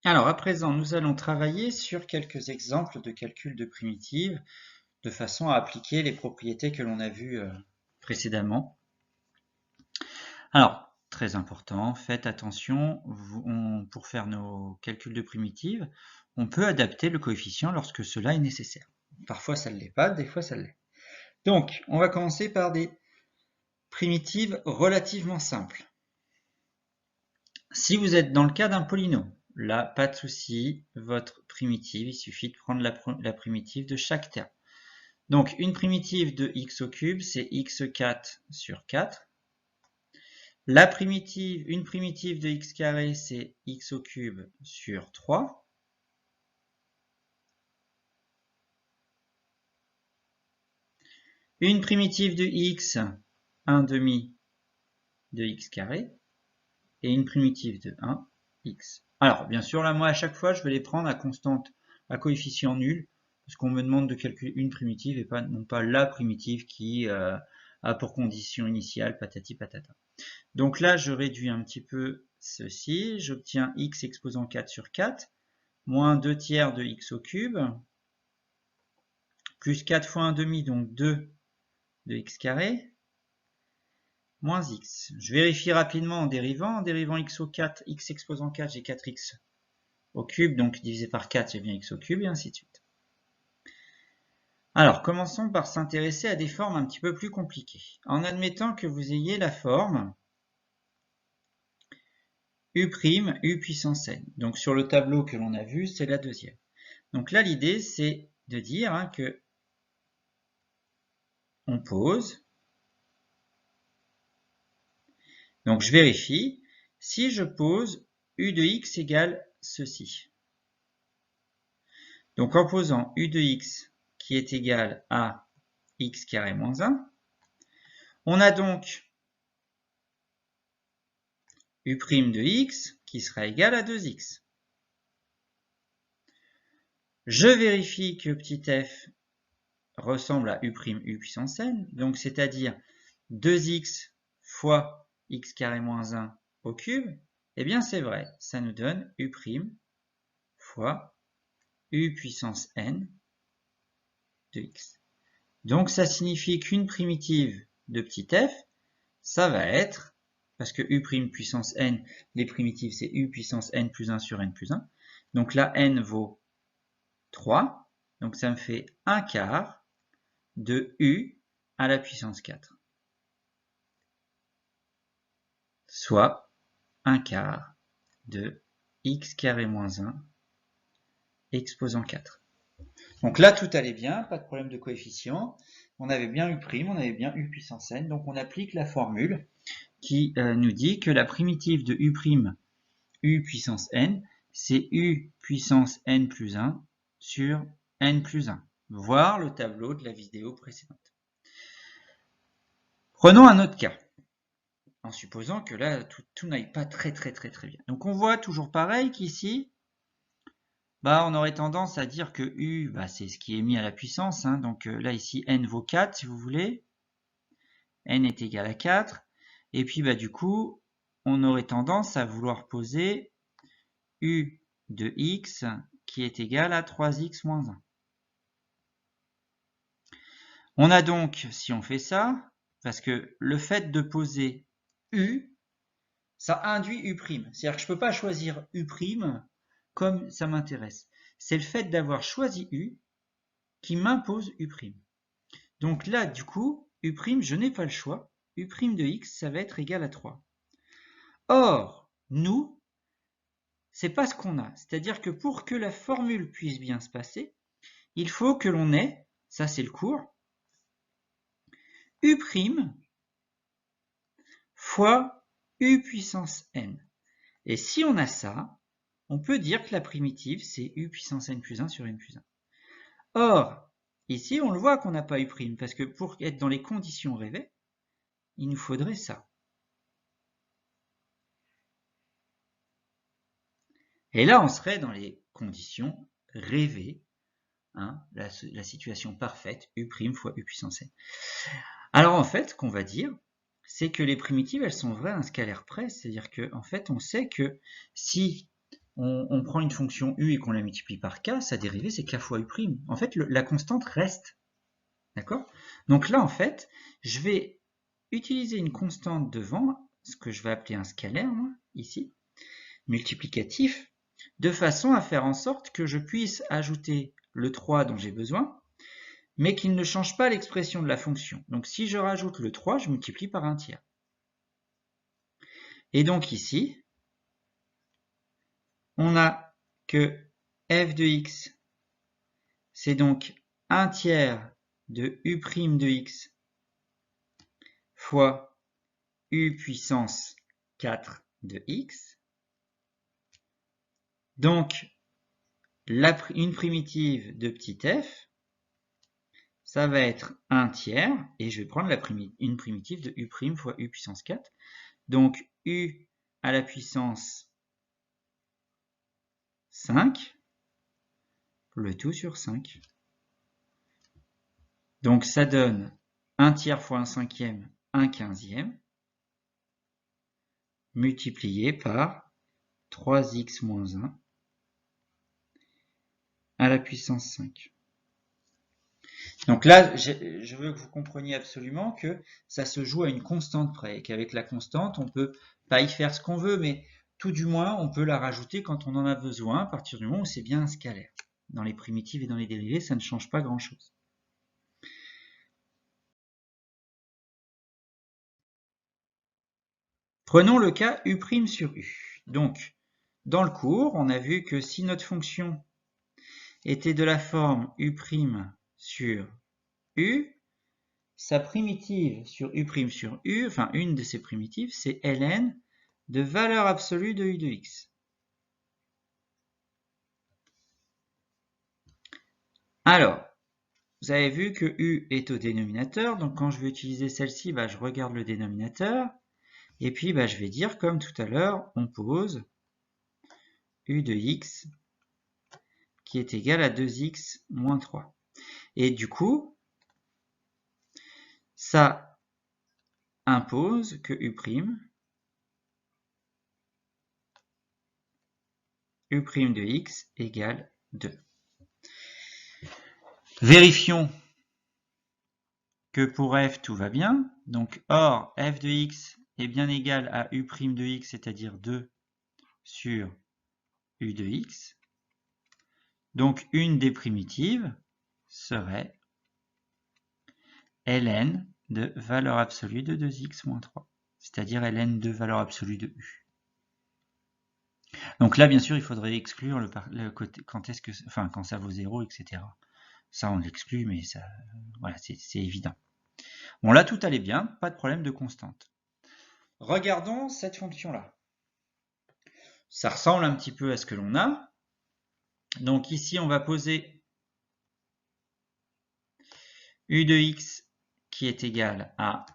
Alors, à présent, nous allons travailler sur quelques exemples de calcul de primitives de façon à appliquer les propriétés que l'on a vues précédemment. Alors, très important, faites attention, pour faire nos calculs de primitives, on peut adapter le coefficient lorsque cela est nécessaire. Parfois ça ne l'est pas, des fois ça l'est. Donc, on va commencer par des primitives relativement simples. Si vous êtes dans le cas d'un polynôme, là, pas de souci, votre primitive, il suffit de prendre la primitive de chaque terme. Donc, une primitive de x au cube, c'est x4 sur 4. Une primitive de x carré, c'est x au cube sur 3. Une primitive de x, 1 demi de x carré. Et une primitive de 1, x. Alors, bien sûr, là, moi, à chaque fois, je vais les prendre à constante, à coefficient nul, parce qu'on me demande de calculer une primitive et non pas la primitive qui a pour condition initiale patati patata. Donc là, je réduis un petit peu ceci. J'obtiens x exposant 4 sur 4, moins 2 tiers de x au cube, plus 4 fois 1 demi, donc 2 de x carré, moins x. Je vérifie rapidement en dérivant. En dérivant x au 4, x exposant 4, j'ai 4x au cube, donc divisé par 4, j'ai bien x au cube, et ainsi de suite. Alors, commençons par s'intéresser à des formes un petit peu plus compliquées. En admettant que vous ayez la forme u' u puissance n. Donc sur le tableau que l'on a vu, c'est la deuxième. Donc là, l'idée, c'est de dire que on pose. Donc je vérifie. Si je pose u de x égale ceci. Donc en posant u de x qui est égal à x carré moins 1, on a donc u' de x qui sera égal à 2x. Je vérifie que petit f ressemble à u' u puissance n, donc c'est-à-dire 2x fois x carré moins 1 au cube. Eh bien c'est vrai, ça nous donne u' fois u puissance n de x. Donc ça signifie qu'une primitive de petit f, ça va être, parce que u' puissance n, les primitives c'est u puissance n plus 1 sur n plus 1, donc là n vaut 3, donc ça me fait 1 quart de u à la puissance 4, soit 1 quart de x carré moins 1 exposant 4. Donc là, tout allait bien, pas de problème de coefficient. On avait bien u', on avait bien u puissance n, donc on applique la formule qui nous dit que la primitive de u', u puissance n, c'est u puissance n plus 1 sur n plus 1. Voir le tableau de la vidéo précédente. Prenons un autre cas, en supposant que là, tout n'aille pas très bien. Donc on voit toujours pareil qu'ici, on aurait tendance à dire que u, c'est ce qui est mis à la puissance. Donc là, ici, n vaut 4, si vous voulez. N est égal à 4. Et puis, du coup, on aurait tendance à vouloir poser u de x qui est égal à 3x moins 1. On a donc, si on fait ça, parce que le fait de poser u, ça induit u'. C'est-à-dire que je ne peux pas choisir u' comme ça m'intéresse. C'est le fait d'avoir choisi u qui m'impose u'. Donc là, du coup, u', je n'ai pas le choix. U' de x, ça va être égal à 3. Or, nous, c'est pas ce qu'on a. C'est-à-dire que pour que la formule puisse bien se passer, il faut que l'on ait, ça c'est le cours, u' fois u puissance n. Et si on a ça, on peut dire que la primitive, c'est u puissance n plus 1 sur n plus 1. Or, ici, on le voit qu'on n'a pas u', parce que pour être dans les conditions rêvées, il nous faudrait ça. Et là, on serait dans les conditions rêvées, la situation parfaite, u' fois u puissance n. Alors en fait, ce qu'on va dire, c'est que les primitives, elles sont vraies à un scalaire près, c'est-à-dire qu'en fait, on sait que si on prend une fonction u et qu'on la multiplie par k, sa dérivée c'est k fois u'. En fait, la constante reste. D'accord? Donc là, en fait, je vais utiliser une constante devant, ce que je vais appeler un scalaire, moi, ici, multiplicatif, de façon à faire en sorte que je puisse ajouter le 3 dont j'ai besoin, mais qu'il ne change pas l'expression de la fonction. Donc si je rajoute le 3, je multiplie par 1/3. Et donc ici, on a que f de x, c'est donc 1/3 de u' de x fois u puissance 4 de x. Donc, une primitive de petit f, ça va être 1/3, et je vais prendre une primitive de u' fois u puissance 4. Donc, u à la puissance 5, le tout sur 5. Donc, ça donne 1/3 fois 1/5, 1/15, multiplié par 3x moins 1 à la puissance 5. Donc là, je veux que vous compreniez absolument que ça se joue à une constante près, et qu'avec la constante, on peut pas y faire ce qu'on veut, mais tout du moins, on peut la rajouter quand on en a besoin, à partir du moment où c'est bien un scalaire. Dans les primitives et dans les dérivés, ça ne change pas grand-chose. Prenons le cas u' sur u. Donc, dans le cours, on a vu que si notre fonction était de la forme u' sur u, sa primitive sur u' sur u, enfin une de ses primitives, c'est ln de valeur absolue de u de x. Alors, vous avez vu que u est au dénominateur, donc quand je vais utiliser celle-ci, je regarde le dénominateur, et puis je vais dire, comme tout à l'heure, on pose u de x qui est égal à 2x moins 3. Et du coup, ça impose que u' de x égale 2. Vérifions que pour f, tout va bien. Donc, or, f de x est bien égal à u' de x, c'est-à-dire 2 sur u de x. Donc, une des primitives serait ln de valeur absolue de 2x moins 3, c'est-à-dire ln de valeur absolue de u. Donc là, bien sûr, il faudrait exclure le côté quand ça vaut 0, etc. Ça, on l'exclut, mais ça, voilà, c'est évident. Bon, là, tout allait bien, pas de problème de constante. Regardons cette fonction-là. Ça ressemble un petit peu à ce que l'on a. Donc ici, on va poser u de x qui est égal à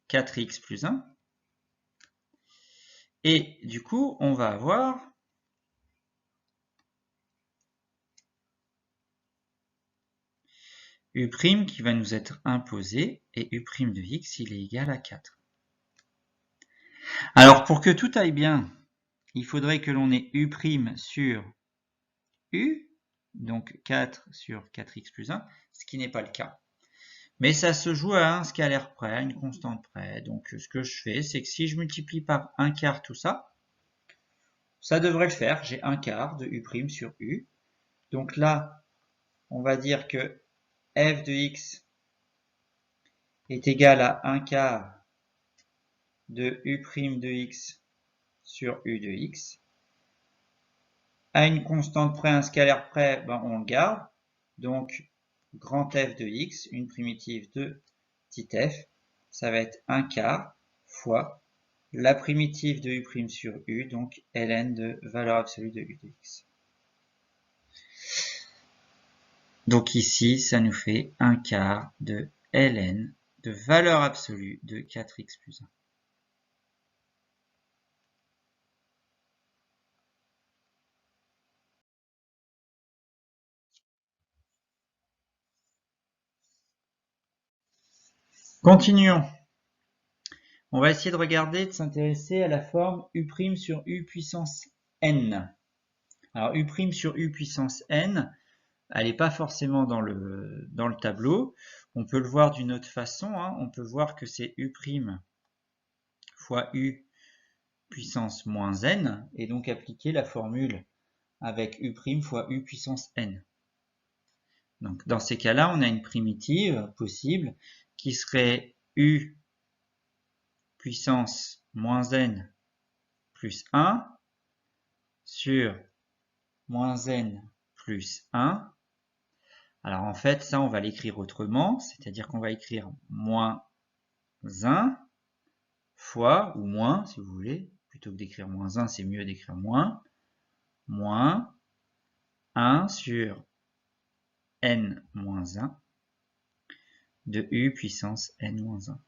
4x plus 1. Et du coup, on va avoir u' qui va nous être imposé, et u' de x, il est égal à 4. Alors, pour que tout aille bien, il faudrait que l'on ait u' sur u, donc 4 sur 4x plus 1, ce qui n'est pas le cas. Mais ça se joue à un scalaire près, à une constante près. Donc ce que je fais, c'est que si je multiplie par 1/4 tout ça, ça devrait le faire. J'ai 1/4 de u' sur u. Donc là, on va dire que f de x est égal à 1/4 de u' de x sur u de x. À une constante près, un scalaire près, on le garde. Donc, grand f de x, une primitive de petit f, ça va être 1/4 fois la primitive de u' sur u, donc ln de valeur absolue de u de x. Donc ici, ça nous fait 1/4 de ln de valeur absolue de 4x plus 1. Continuons. On va essayer de regarder, de s'intéresser à la forme u' sur u puissance n. Alors U' sur U puissance n, elle n'est pas forcément dans le tableau. On peut le voir d'une autre façon, hein. On peut voir que c'est U' fois U puissance moins n, et donc appliquer la formule avec U' fois U puissance n. Donc dans ces cas-là, on a une primitive possible qui serait U puissance moins n plus 1 sur moins n plus 1. Alors en fait, ça, on va l'écrire autrement, c'est-à-dire qu'on va écrire moins 1 fois, ou moins, si vous voulez, plutôt que d'écrire moins 1, c'est mieux d'écrire moins 1 sur n moins 1 de U puissance n moins 1.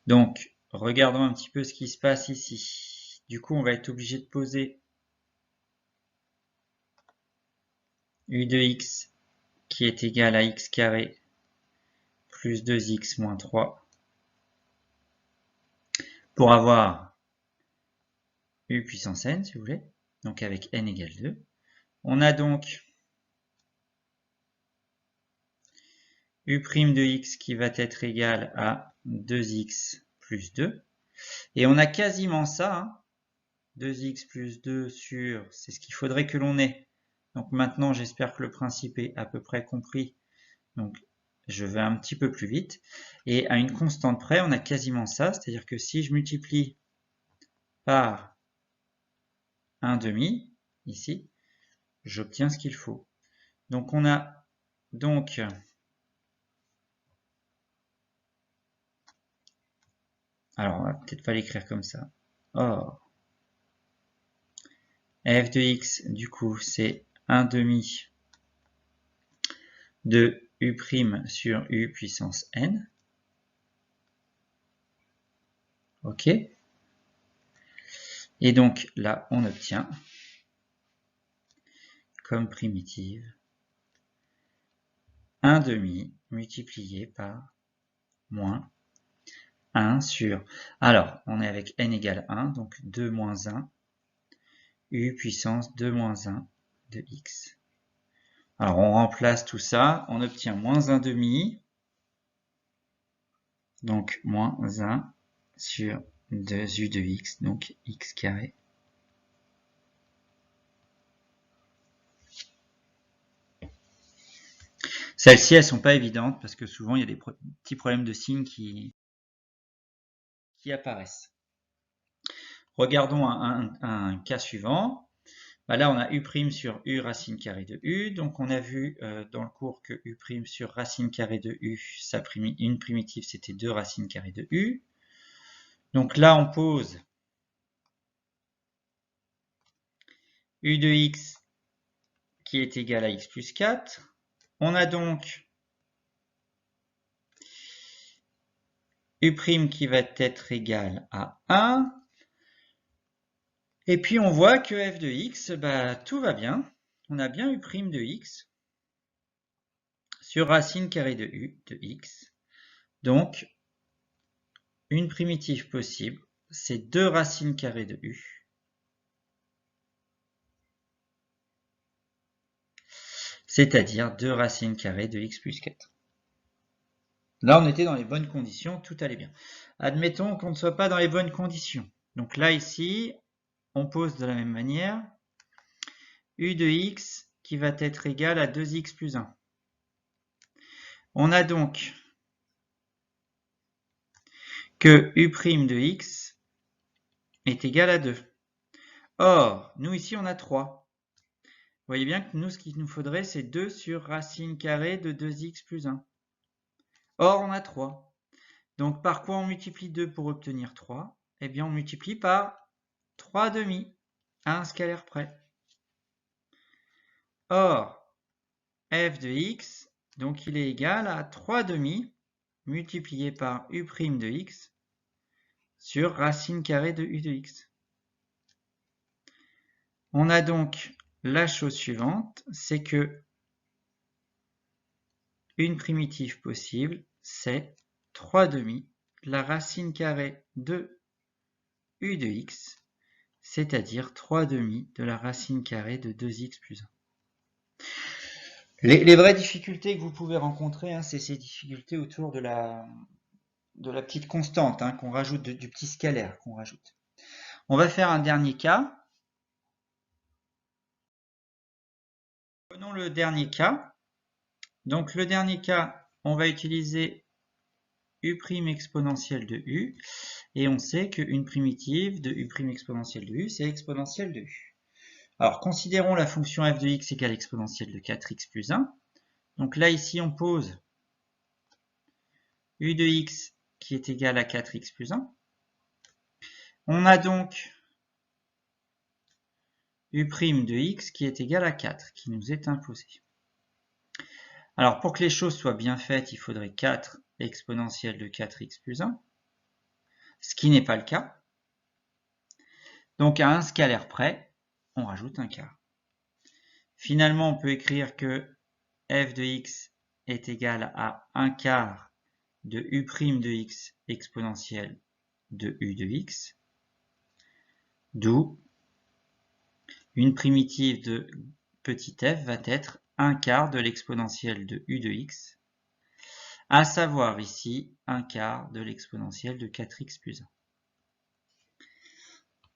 Donc, regardons un petit peu ce qui se passe ici. Du coup, on va être obligé de poser U de x qui est égal à x carré plus 2x moins 3 pour avoir U puissance n, si vous voulez, donc avec n égale 2. On a donc U' de x qui va être égal à 2x plus 2. Et on a quasiment ça, hein, 2x plus 2 sur, c'est ce qu'il faudrait que l'on ait. Donc maintenant, j'espère que le principe est à peu près compris. Donc, je vais un petit peu plus vite. Et à une constante près, on a quasiment ça. C'est-à-dire que si je multiplie par 1/2, ici, j'obtiens ce qu'il faut. Donc, on a donc... Alors, on va peut-être pas l'écrire comme ça. Or, f de x, du coup, c'est 1/2 de U' sur U puissance n. OK. Et donc, là, on obtient comme primitive 1/2 multiplié par moins 1 sur... Alors, on est avec n égale 1, donc 2 moins 1, U puissance 2 moins 1 de x. Alors, on remplace tout ça, on obtient moins 1/2, donc moins 1 sur 2u de x, donc x carré. Celles-ci, elles sont pas évidentes parce que souvent, il y a des petits problèmes de signes qui apparaissent. Regardons un cas suivant. Bah là, on a U' sur U racine carrée de U. Donc, on a vu dans le cours que U' sur racine carrée de U, une primitive, c'était 2 racines carrées de U. Donc là, on pose U de x qui est égal à x plus 4. On a donc U' qui va être égal à 1. Et puis, on voit que f de x, bah, tout va bien. On a bien U' de x sur racine carrée de U de x. Donc, une primitive possible, c'est 2 racines carrées de U. C'est-à-dire 2 racines carrées de x plus 4. Là, on était dans les bonnes conditions, tout allait bien. Admettons qu'on ne soit pas dans les bonnes conditions. Donc là, ici, on pose de la même manière U de x qui va être égal à 2x plus 1. On a donc que U' de x est égal à 2. Or, nous ici, on a 3. Vous voyez bien que nous, ce qu'il nous faudrait, c'est 2 sur racine carrée de 2x plus 1. Or, on a 3. Donc, par quoi on multiplie 2 pour obtenir 3? Eh bien, on multiplie par 3/2 à un scalaire près. Or, f de x, donc il est égal à 3/2 multiplié par U' de x sur racine carrée de U de x. On a donc la chose suivante, c'est que une primitive possible, c'est 3/2 de la racine carrée de u de x, c'est-à-dire 3/2 de la racine carrée de 2x plus 1. Les vraies difficultés que vous pouvez rencontrer, c'est ces difficultés autour de la petite constante qu'on rajoute, du petit scalaire qu'on rajoute. On va faire un dernier cas. Prenons le dernier cas. Donc le dernier cas, on va utiliser u' exponentielle de u, et on sait qu'une primitive de u' exponentielle de u, c'est exponentielle de u. Alors considérons la fonction f de x égale exponentielle de 4x plus 1. Donc là ici on pose u de x qui est égal à 4x plus 1. On a donc u' de x qui est égal à 4, qui nous est imposé. Alors pour que les choses soient bien faites, il faudrait 4 exponentielle de 4x plus 1, ce qui n'est pas le cas. Donc à un scalaire près, on rajoute un quart. Finalement, on peut écrire que f de x est égal à 1 quart de u' de x exponentielle de u de x, d'où une primitive de petit f va être 1 quart de l'exponentielle de u de x, à savoir ici 1 quart de l'exponentielle de 4x plus 1.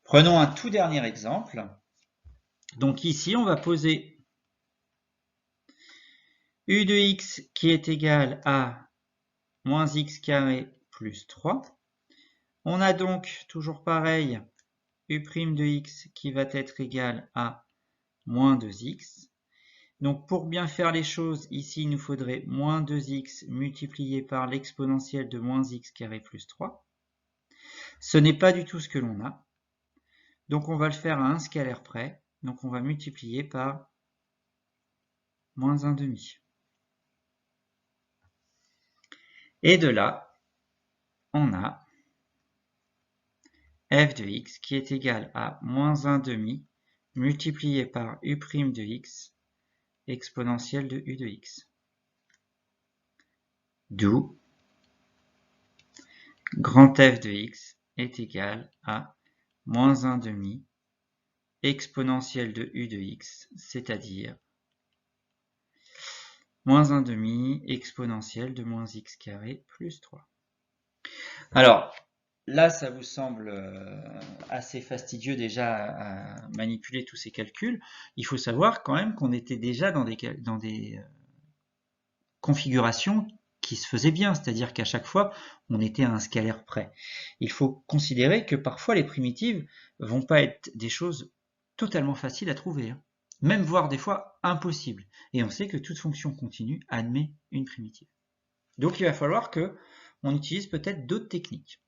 Prenons un tout dernier exemple. Donc ici, on va poser u de x qui est égal à moins x carré plus 3. On a donc, toujours pareil, u' de x qui va être égal à moins 2x. Donc pour bien faire les choses, ici il nous faudrait moins 2x multiplié par l'exponentielle de moins x carré plus 3. Ce n'est pas du tout ce que l'on a. Donc on va le faire à un scalaire près. Donc on va multiplier par moins 1/2. Et de là, on a f de x qui est égal à moins 1/2 multiplié par u' de x exponentielle de u de x. D'où grand f de x est égal à moins 1/2 exponentielle de u de x, c'est-à-dire moins 1/2 exponentielle de moins x carré plus 3. Alors, là, ça vous semble assez fastidieux déjà à manipuler tous ces calculs. Il faut savoir quand même qu'on était déjà dans des configurations qui se faisaient bien, c'est-à-dire qu'à chaque fois, on était à un scalaire près. Il faut considérer que parfois les primitives vont pas être des choses totalement faciles à trouver, même voire des fois impossibles. Et on sait que toute fonction continue admet une primitive. Donc il va falloir qu'on utilise peut-être d'autres techniques.